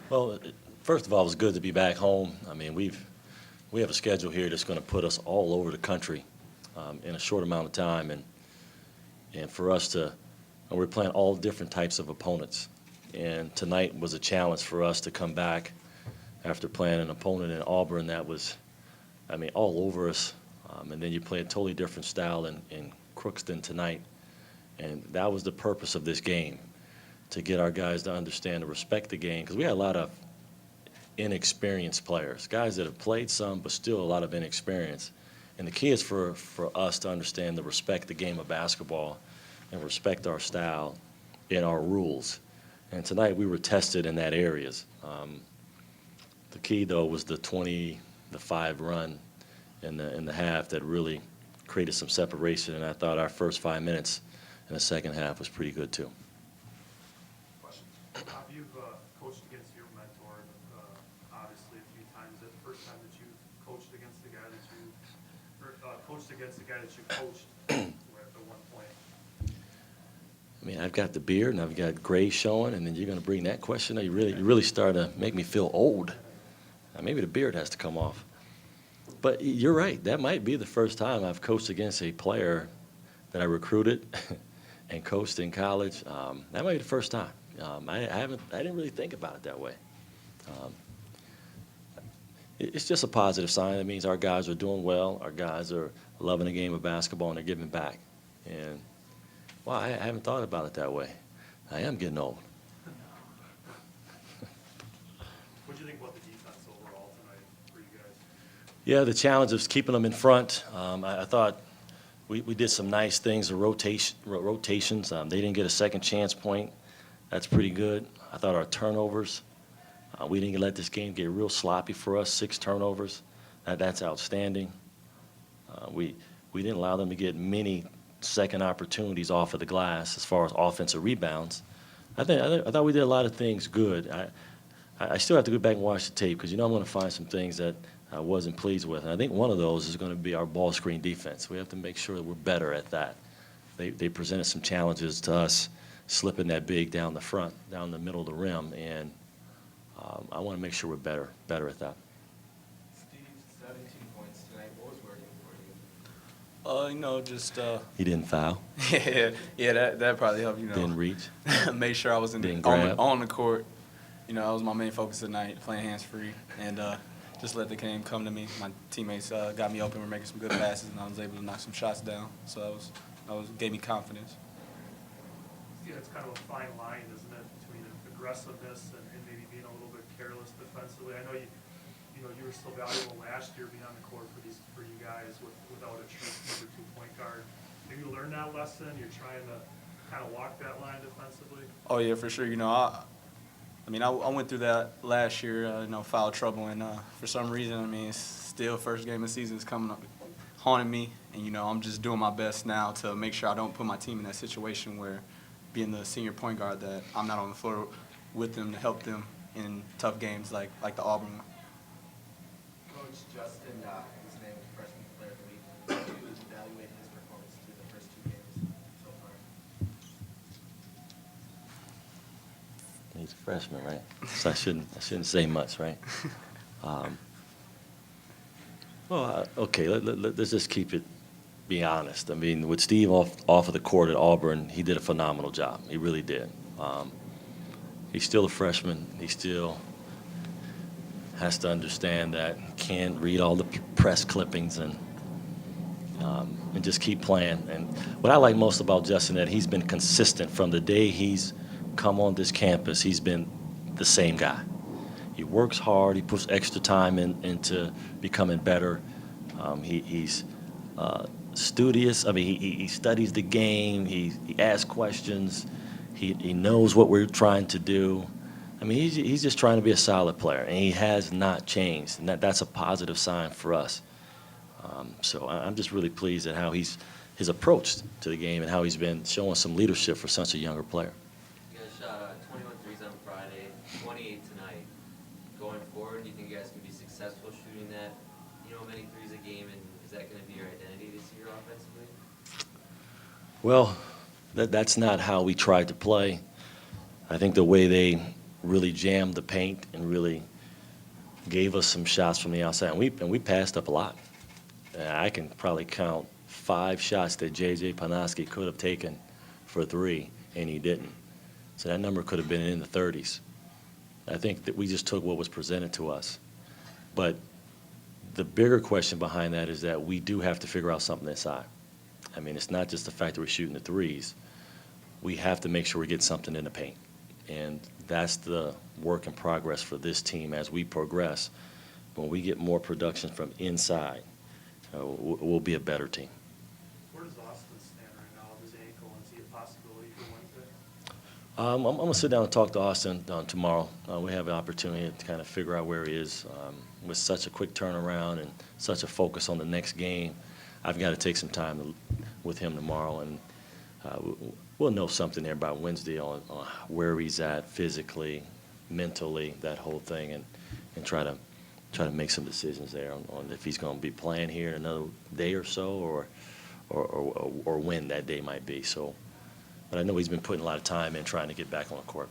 Well, first of all, it was good to be back home. I mean, we have a schedule here that's going to put us all over the country in a short amount of time, and for us to, and we're playing all different types of opponents. And tonight was a challenge for us to come back after playing an opponent in Auburn that was, I mean, all over us. And then you play a totally different style in Crookston tonight. And that was the purpose of this game, to get our guys to understand and respect the game, because we had a lot of inexperienced players, guys that have played some, but still a lot of inexperience. And the key is for us to understand to respect the game of basketball and respect our style and our rules. And tonight we were tested in that areas. The key, though, was the 20-5 run in the half that really created some separation, and I thought our first 5 minutes in the second half was pretty good, too. You've coached against your mentor, obviously, a few times. Is that the first time that you've coached against the guy that you, or coached against the guy that you coached at one point? I mean, I've got the beard and I've got gray showing, and then you're going to bring that question up. You really starting to make me feel old. Maybe the beard has to come off. But you're right. That might be the first time I've coached against a player that I recruited and coached in college. That might be the first time. I didn't really think about it that way. It's just a positive sign. That means our guys are doing well. Our guys are loving the game of basketball and they're giving back. And wow, I haven't thought about it that way. I am getting old. What do you think about the defense overall tonight for you guys? Yeah, the challenge of keeping them in front. I thought we did some nice things, rotations. They didn't get a second chance point. That's pretty good. I thought our turnovers, we didn't let this game get real sloppy for us, 6 turnovers. That's outstanding. We didn't allow them to get many second opportunities off of the glass as far as offensive rebounds. I thought we did a lot of things good. I still have to go back and watch the tape because, I'm going to find some things that I wasn't pleased with. And I think one of those is going to be our ball screen defense. We have to make sure that we're better at that. They presented some challenges to us, slipping that big down the front, down the middle of the rim, and I want to make sure we're better at that. Steve, 17 points tonight. What was working for you? Just He didn't foul. yeah, that probably helped. Didn't reach. Made sure I was on the court. That was my main focus tonight, playing hands free, and just let the game come to me. My teammates got me open. We're making some good passes, and I was able to knock some shots down. So that gave me confidence. Yeah, it's kind of a fine line, isn't it, between aggressiveness and maybe being a little bit careless defensively. I know you were still valuable last year being on the court for you guys without a true number 2 point guard. Have you learned that lesson? You're trying to kind of walk that line defensively? Oh yeah, for sure. I went through that last year. Foul trouble, and for some reason, it's still first game of the season is coming up, haunting me, and I'm just doing my best now to make sure I don't put my team in that situation where, being the senior point guard, that I'm not on the floor with them to help them in tough games like the Auburn one. Coach Justin, his name is freshman player of the week. How do you evaluate his performance through the first 2 games so far? He's a freshman, right? So I shouldn't say much, right? Okay. Let's just keep it. Be honest. With Steve off of the court at Auburn, he did a phenomenal job. He really did. He's still a freshman. He still has to understand that he can't read all the press clippings and just keep playing. And what I like most about Justin, that he's been consistent from the day he's come on this campus. He's been the same guy. He works hard. He puts extra time into becoming better. He's studious. He studies the game. He asks questions. He knows what we're trying to do. He's just trying to be a solid player, and he has not changed, and that's a positive sign for us. So I'm just really pleased at how his approach to the game and how he's been showing some leadership for such a younger player. You guys shot 21 threes on Friday, 28 tonight. Going forward, do you think you guys can be successful shooting that, many threes a game, and is that going to be your identity this year offensively? Well, that's not how we tried to play. I think the way they really jammed the paint and really gave us some shots from the outside. And we passed up a lot. I can probably count 5 shots that J.J. Panoski could have taken for 3, and he didn't. So that number could have been in the 30s. I think that we just took what was presented to us. But the bigger question behind that is that we do have to figure out something inside. I mean, it's not just the fact that we're shooting the threes. We have to make sure we get something in the paint. And that's the work in progress for this team as we progress. When we get more production from inside, we'll be a better team. Where does Austin stand right now with his ankle? Is he a possibility for Wednesday? I'm going to sit down and talk to Austin tomorrow. We have an opportunity to kind of figure out where he is. With such a quick turnaround and such a focus on the next game, I've got to take some time with him tomorrow, and we'll know something there by Wednesday on where he's at physically, mentally, that whole thing, and try to make some decisions there on if he's going to be playing here in another day or so, or when that day might be. So, but I know he's been putting a lot of time in trying to get back on the court.